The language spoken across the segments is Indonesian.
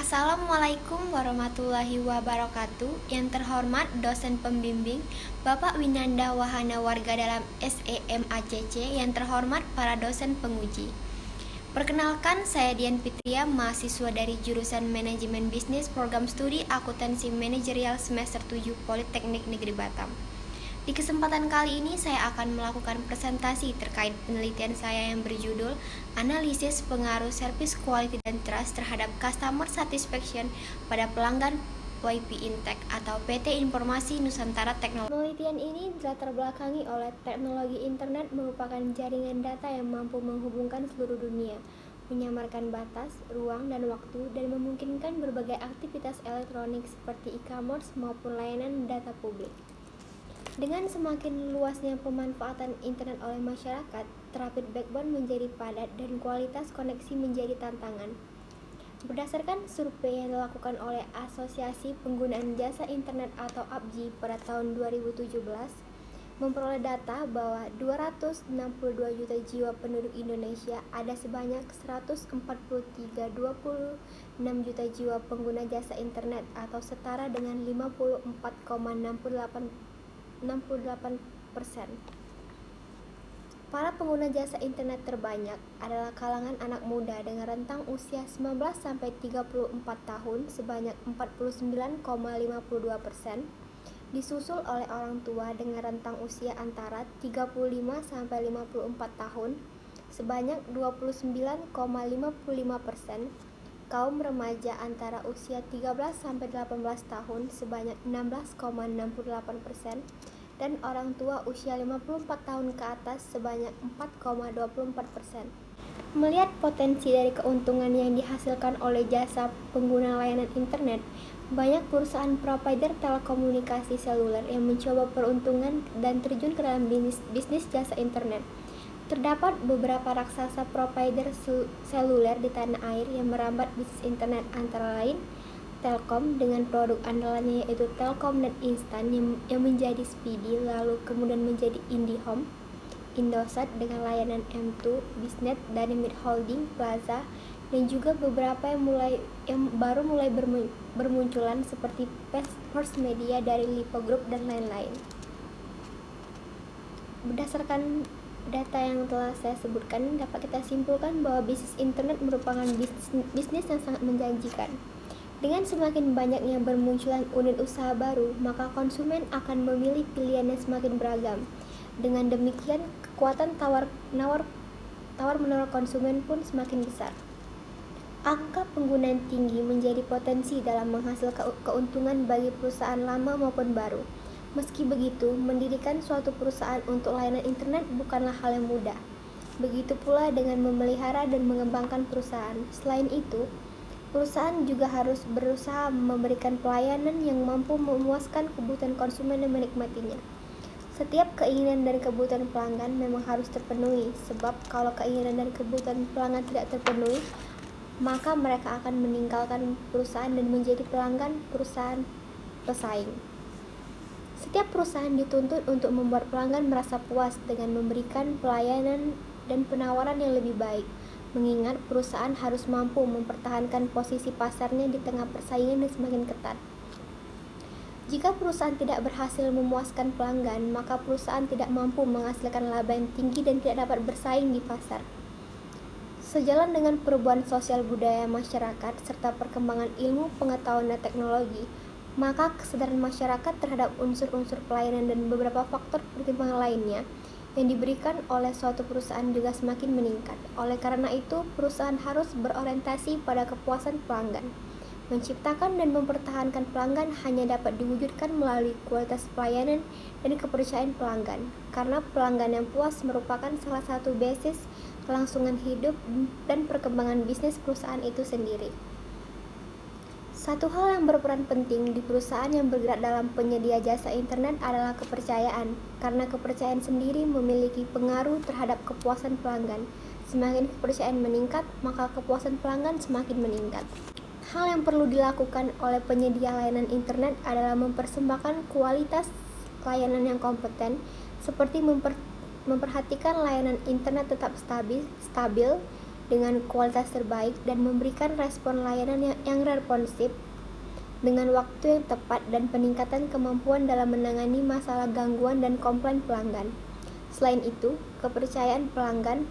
Assalamualaikum warahmatullahi wabarakatuh. Yang terhormat dosen pembimbing Bapak Winanda Wahana Warga dalam SEMACC. Yang terhormat para dosen penguji. Perkenalkan, saya Dian Fitria, mahasiswa dari jurusan Manajemen Bisnis Program Studi Akuntansi Manajerial semester 7 Politeknik Negeri Batam. Di kesempatan kali ini saya akan melakukan presentasi terkait penelitian saya yang berjudul Analisis Pengaruh Service Quality dan Trust terhadap Customer Satisfaction pada pelanggan YP Intech atau PT Informasi Nusantara Teknologi. Penelitian ini dilatar belakangi oleh teknologi internet merupakan jaringan data yang mampu menghubungkan seluruh dunia, menyamarkan batas, ruang, dan waktu, dan memungkinkan berbagai aktivitas elektronik seperti e-commerce maupun layanan data publik. Dengan semakin luasnya pemanfaatan internet oleh masyarakat, traffic backbone menjadi padat dan kualitas koneksi menjadi tantangan. Berdasarkan survei yang dilakukan oleh Asosiasi Penggunaan Jasa Internet atau APJI pada tahun 2017, memperoleh data bahwa 262 juta jiwa penduduk Indonesia ada sebanyak 143,26 juta jiwa pengguna jasa internet atau setara dengan 54,68%. Para pengguna jasa internet terbanyak adalah kalangan anak muda dengan rentang usia 19-34 tahun sebanyak 49,52%, disusul oleh orang tua dengan rentang usia antara 35-54 tahun sebanyak 29,55%, kaum remaja antara usia 13-18 tahun sebanyak 16,68%, dan orang tua usia 54 tahun ke atas sebanyak 4,24%. Melihat potensi dari keuntungan yang dihasilkan oleh jasa pengguna layanan internet, banyak perusahaan provider telekomunikasi seluler yang mencoba peruntungan dan terjun ke dalam bisnis jasa internet. Terdapat beberapa raksasa provider seluler di tanah air yang merambat bisnis internet, antara lain Telkom dengan produk andalannya yaitu Telkomnet Instan yang menjadi Speedy, lalu kemudian menjadi IndiHome, Indosat dengan layanan M2, Bisnet, Dynamite Holding, Plaza, dan juga beberapa yang baru mulai bermunculan seperti First Media dari Lipo Group dan lain-lain. Berdasarkan data yang telah saya sebutkan, dapat kita simpulkan bahwa bisnis internet merupakan bisnis yang sangat menjanjikan. Dengan semakin banyaknya bermunculan unit usaha baru, maka konsumen akan memilih pilihan yang semakin beragam. Dengan demikian, kekuatan tawar-menawar konsumen pun semakin besar. Angka penggunaan tinggi menjadi potensi dalam menghasilkan keuntungan bagi perusahaan lama maupun baru. Meski begitu, mendirikan suatu perusahaan untuk layanan internet bukanlah hal yang mudah. Begitu pula dengan memelihara dan mengembangkan perusahaan. Selain itu, perusahaan juga harus berusaha memberikan pelayanan yang mampu memuaskan kebutuhan konsumen dan menikmatinya. Setiap keinginan dan kebutuhan pelanggan memang harus terpenuhi, sebab kalau keinginan dan kebutuhan pelanggan tidak terpenuhi, maka mereka akan meninggalkan perusahaan dan menjadi pelanggan perusahaan pesaing. Setiap perusahaan dituntut untuk membuat pelanggan merasa puas dengan memberikan pelayanan dan penawaran yang lebih baik, mengingat perusahaan harus mampu mempertahankan posisi pasarnya di tengah persaingan yang semakin ketat. Jika perusahaan tidak berhasil memuaskan pelanggan, maka perusahaan tidak mampu menghasilkan laba yang tinggi dan tidak dapat bersaing di pasar. Sejalan dengan perubahan sosial budaya masyarakat serta perkembangan ilmu pengetahuan dan teknologi, maka kesadaran masyarakat terhadap unsur-unsur pelayanan dan beberapa faktor pertimbangan lainnya yang diberikan oleh suatu perusahaan juga semakin meningkat. Oleh karena itu, perusahaan harus berorientasi pada kepuasan pelanggan. Menciptakan dan mempertahankan pelanggan hanya dapat diwujudkan melalui kualitas pelayanan dan kepercayaan pelanggan, karena pelanggan yang puas merupakan salah satu basis kelangsungan hidup dan perkembangan bisnis perusahaan itu sendiri. Satu hal yang berperan penting di perusahaan yang bergerak dalam penyedia jasa internet adalah kepercayaan, karena kepercayaan sendiri memiliki pengaruh terhadap kepuasan pelanggan. Semakin kepercayaan meningkat, maka kepuasan pelanggan semakin meningkat. Hal yang perlu dilakukan oleh penyedia layanan internet adalah mempersembahkan kualitas layanan yang kompeten, seperti memperhatikan layanan internet tetap stabil, dengan kualitas terbaik dan memberikan respon layanan yang responsif dengan waktu yang tepat dan peningkatan kemampuan dalam menangani masalah gangguan dan komplain pelanggan. Selain itu, kepercayaan pelanggan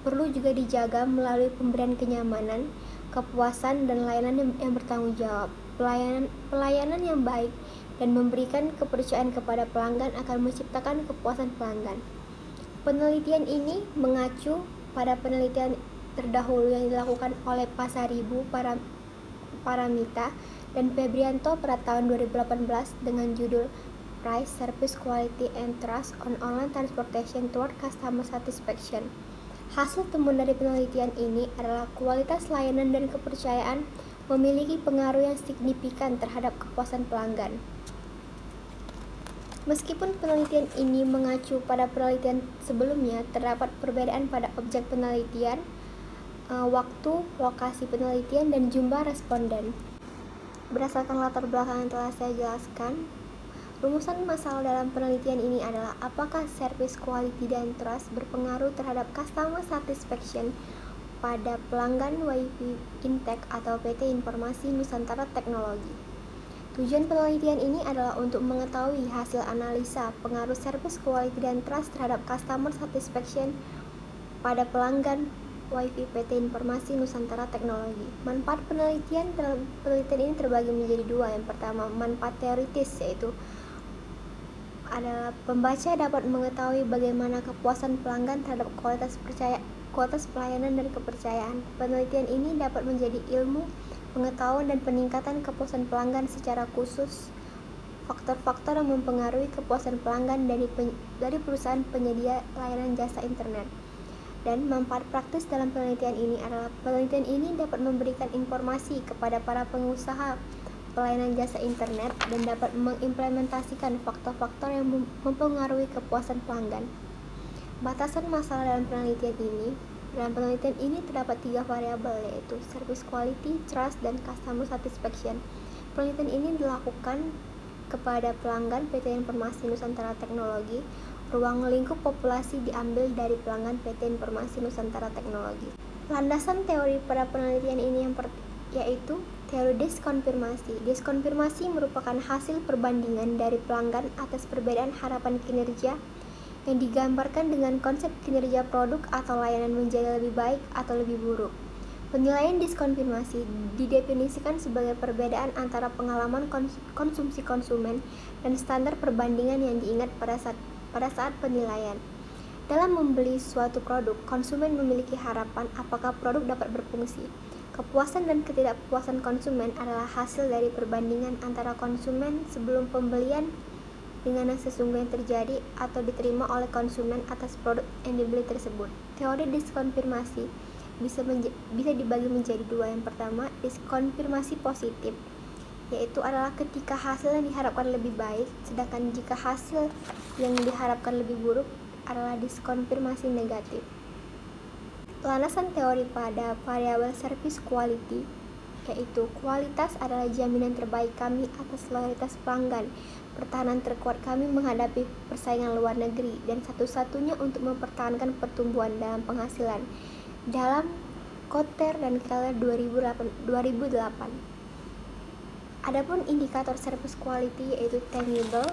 perlu juga dijaga melalui pemberian kenyamanan, kepuasan, dan layanan yang bertanggung jawab. Pelayanan yang baik dan memberikan kepercayaan kepada pelanggan akan menciptakan kepuasan pelanggan. Penelitian ini mengacu pada penelitian terdahulu yang dilakukan oleh Pasaribu, Paramita, dan Febrianto pada tahun 2018 dengan judul Price, Service, Quality, and Trust on Online Transportation Toward Customer Satisfaction. Hasil temuan dari penelitian ini adalah kualitas layanan dan kepercayaan memiliki pengaruh yang signifikan terhadap kepuasan pelanggan. Meskipun penelitian ini mengacu pada penelitian sebelumnya, terdapat perbedaan pada objek penelitian, waktu, lokasi penelitian, dan jumlah responden. Berdasarkan latar belakang yang telah saya jelaskan, rumusan masalah dalam penelitian ini adalah apakah service quality dan trust berpengaruh terhadap customer satisfaction pada pelanggan WiFi Intech atau PT Informasi Nusantara Teknologi. Tujuan penelitian ini adalah untuk mengetahui hasil analisa pengaruh service quality dan trust terhadap customer satisfaction pada pelanggan WiFi PT Informasi Nusantara Teknologi. Manfaat penelitian dalam penelitian ini terbagi menjadi dua. Yang pertama, manfaat teoritis, yaitu adalah pembaca dapat mengetahui bagaimana kepuasan pelanggan terhadap kualitas pelayanan dan kepercayaan. Penelitian ini dapat menjadi ilmu, pengetahuan, dan peningkatan kepuasan pelanggan secara khusus faktor-faktor yang mempengaruhi kepuasan pelanggan dari perusahaan penyedia layanan jasa internet. Dan manfaat praktis dalam penelitian ini adalah penelitian ini dapat memberikan informasi kepada para pengusaha pelayanan jasa internet dan dapat mengimplementasikan faktor-faktor yang mempengaruhi kepuasan pelanggan. Batasan masalah dalam penelitian ini. Dalam penelitian ini terdapat 3 variabel, yaitu service quality, trust, dan customer satisfaction. Penelitian ini dilakukan kepada pelanggan PT Informasi Nusantara Teknologi. Ruang lingkup populasi diambil dari pelanggan PT Informasi Nusantara Teknologi. Landasan teori pada penelitian ini yaitu teori diskonfirmasi. Diskonfirmasi merupakan hasil perbandingan dari pelanggan atas perbedaan harapan kinerja yang digambarkan dengan konsep kinerja produk atau layanan menjadi lebih baik atau lebih buruk. Penilaian diskonfirmasi didefinisikan sebagai perbedaan antara pengalaman konsumsi konsumen dan standar perbandingan yang diingat pada saat penilaian. Dalam membeli suatu produk, konsumen memiliki harapan apakah produk dapat berfungsi. Kepuasan dan ketidakpuasan konsumen adalah hasil dari perbandingan antara konsumen sebelum pembelian dengan yang sesungguhnya terjadi atau diterima oleh konsumen atas produk yang dibeli tersebut. Teori diskonfirmasi bisa dibagi menjadi dua. Yang pertama, diskonfirmasi positif, yaitu adalah ketika hasil yang diharapkan lebih baik, sedangkan jika hasil yang diharapkan lebih buruk adalah diskonfirmasi negatif. Landasan teori pada variabel service quality, yaitu kualitas adalah jaminan terbaik kami atas loyalitas pelanggan, pertahanan terkuat kami menghadapi persaingan luar negeri, dan satu-satunya untuk mempertahankan pertumbuhan dalam penghasilan. Dalam Kotler dan Keller 2008. Adapun indikator service quality yaitu tangible,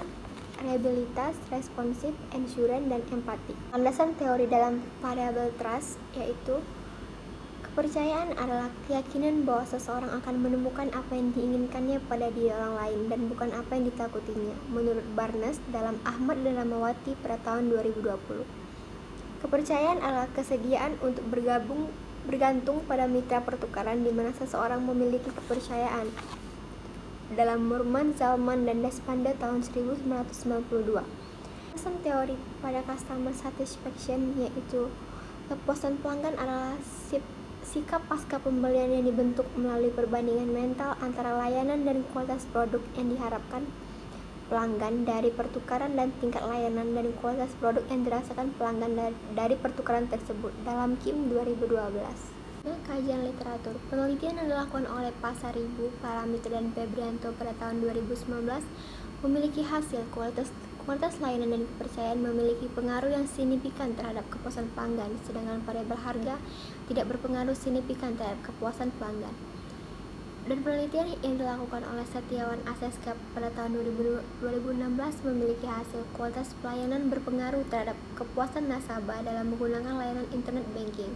reliabilitas, responsive, endurance, dan empati. Landasan teori dalam variabel trust yaitu kepercayaan adalah keyakinan bahwa seseorang akan menemukan apa yang diinginkannya pada diri orang lain dan bukan apa yang ditakutinya, menurut Barnes dalam Ahmad dan Ramawati pada tahun 2020. Kepercayaan adalah kesediaan untuk bergantung pada mitra pertukaran di mana seseorang memiliki kepercayaan, dalam Murman, Zalman, dan Despanda tahun 1992. Landasan teori pada customer satisfaction yaitu kepuasan pelanggan adalah sikap pasca pembelian yang dibentuk melalui perbandingan mental antara layanan dan kualitas produk yang diharapkan pelanggan dari pertukaran dan tingkat layanan dan kualitas produk yang dirasakan pelanggan dari pertukaran tersebut dalam Kim 2012. Kajian literatur. Penelitian yang dilakukan oleh Pasaribu, Paramita, dan Febrianto pada tahun 2019 memiliki hasil Kualitas layanan dan kepercayaan memiliki pengaruh yang signifikan terhadap kepuasan pelanggan, sedangkan variabel harga tidak berpengaruh signifikan terhadap kepuasan pelanggan. Dan penelitian yang dilakukan oleh Setiawan Aseska pada tahun 2016 memiliki hasil kualitas pelayanan berpengaruh terhadap kepuasan nasabah dalam menggunakan layanan internet banking.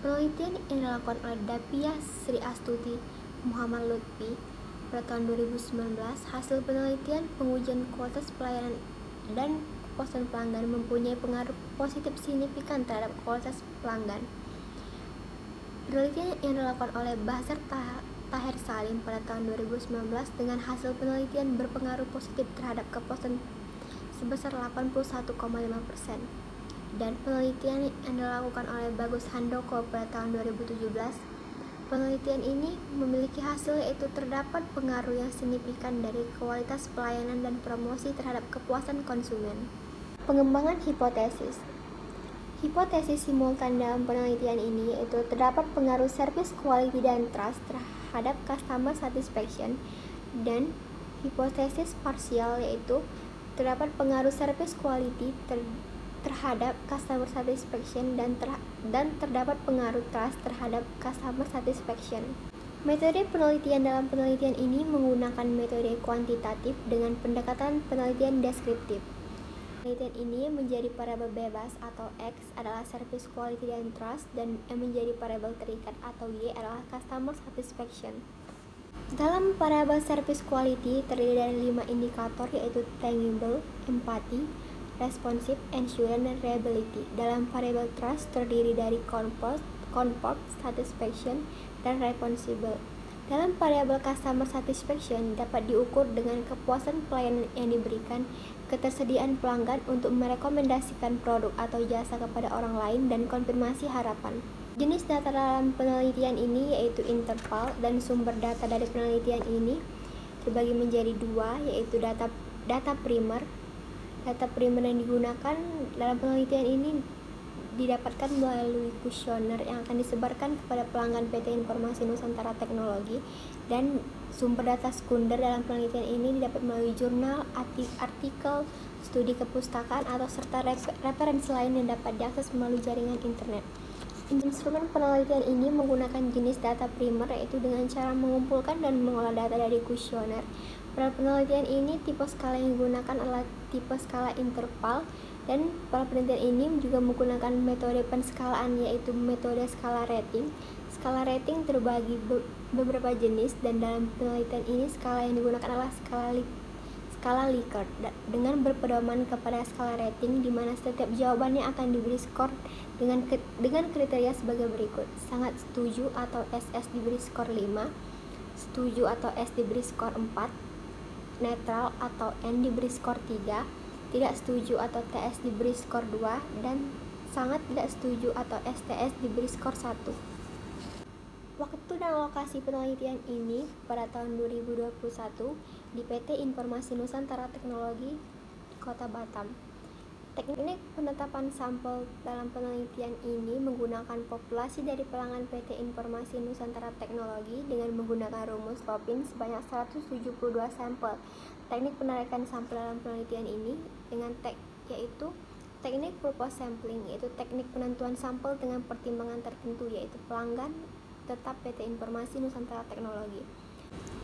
Penelitian yang dilakukan oleh Dapia Sri Astuti Muhammad Lutfi pada tahun 2019, hasil penelitian pengujian kualitas pelayanan dan kepuasan pelanggan mempunyai pengaruh positif signifikan terhadap kualitas pelanggan. Penelitian yang dilakukan oleh Bahsar Taher Salim pada tahun 2019 dengan hasil penelitian berpengaruh positif terhadap kepuasan sebesar 81,5%. Dan penelitian yang dilakukan oleh Bagus Handoko pada tahun 2017, penelitian ini memiliki hasil yaitu terdapat pengaruh yang signifikan dari kualitas pelayanan dan promosi terhadap kepuasan konsumen. Pengembangan hipotesis. Hipotesis simultan dalam penelitian ini yaitu terdapat pengaruh service quality dan trust terhadap customer satisfaction, dan hipotesis parsial yaitu terdapat pengaruh service quality terhadap customer satisfaction dan terdapat pengaruh trust terhadap customer satisfaction. Metode penelitian dalam penelitian ini menggunakan metode kuantitatif dengan pendekatan penelitian deskriptif. Penelitian ini menjadi variabel bebas atau X adalah service quality dan trust, dan yang menjadi variabel terikat atau Y adalah customer satisfaction. Dalam variabel service quality terdiri dari 5 indikator yaitu tangible, empathy, responsive, assurance, dan reliability. Dalam variabel trust terdiri dari comfort, satisfaction, dan responsible. Dalam variabel customer satisfaction dapat diukur dengan kepuasan pelayanan yang diberikan, ketersediaan pelanggan untuk merekomendasikan produk atau jasa kepada orang lain, dan konfirmasi harapan. Jenis data dalam penelitian ini yaitu interval, dan sumber data dari penelitian ini terbagi menjadi dua, yaitu data primer. Data primer yang digunakan dalam penelitian ini didapatkan melalui kuesioner yang akan disebarkan kepada pelanggan PT Informasi Nusantara Teknologi, dan sumber data sekunder dalam penelitian ini didapat melalui jurnal, artikel, studi kepustakaan, atau serta referensi lain yang dapat diakses melalui jaringan internet. Instrumen penelitian ini menggunakan jenis data primer yaitu dengan cara mengumpulkan dan mengolah data dari kuesioner. Pada penelitian ini tipe skala yang digunakan adalah tipe skala interval, dan pada penelitian ini juga menggunakan metode penskalaan yaitu metode skala rating. Skala rating terbagi beberapa jenis, dan dalam penelitian ini skala yang digunakan adalah skala Likert dengan berpedoman kepada skala rating, di mana setiap jawabannya akan diberi skor dengan kriteria sebagai berikut: sangat setuju atau SS diberi skor 5, setuju atau S diberi skor 4, netral atau N diberi skor 3, tidak setuju atau TS diberi skor 2, dan sangat tidak setuju atau STS diberi skor 1. Waktu dan lokasi penelitian ini pada tahun 2021 di PT Informasi Nusantara Teknologi, Kota Batam. Teknik penetapan sampel dalam penelitian ini menggunakan populasi dari pelanggan PT Informasi Nusantara Teknologi dengan menggunakan rumus Lopin sebanyak 172 sampel. Teknik penarikan sampel dalam penelitian ini dengan yaitu teknik purpose sampling, yaitu teknik penentuan sampel dengan pertimbangan tertentu, yaitu pelanggan tetap PT Informasi Nusantara Teknologi.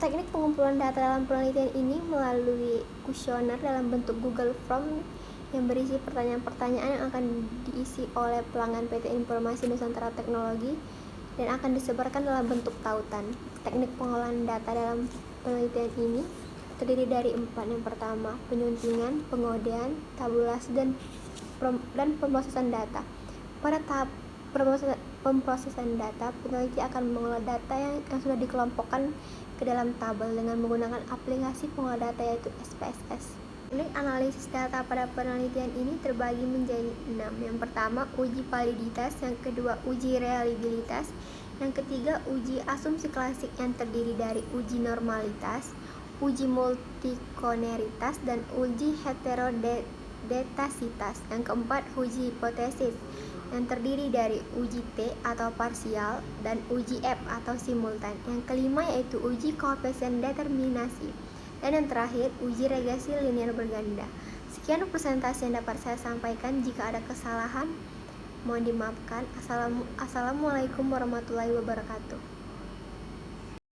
Teknik pengumpulan data dalam penelitian ini melalui kuesioner dalam bentuk Google Form yang berisi pertanyaan-pertanyaan yang akan diisi oleh pelanggan PT Informasi Nusantara Teknologi dan akan disebarkan dalam bentuk tautan. Teknik pengolahan data dalam penelitian ini terdiri dari 4. Yang pertama, penyuntingan, pengodean, tabulasi, dan pemrosesan data. Pada tahap pemrosesan data, peneliti akan mengolah data yang sudah dikelompokkan ke dalam tabel dengan menggunakan aplikasi pengolah data yaitu SPSS. Teknik analisis data pada penelitian ini terbagi menjadi 6. Yang pertama, uji validitas, yang kedua, uji reliabilitas, yang ketiga, uji asumsi klasik yang terdiri dari uji normalitas, uji multikoneritas, dan uji heterodetasitas. Yang keempat, uji hipotesis yang terdiri dari uji T atau parsial dan uji F atau simultan. Yang kelima yaitu uji koefisien determinasi. Dan yang terakhir, uji regresi linear berganda. Sekian Sekian presentasi yang dapat saya sampaikan. Jika ada kesalahan, mohon dimaafkan. Assalamualaikum warahmatullahi wabarakatuh.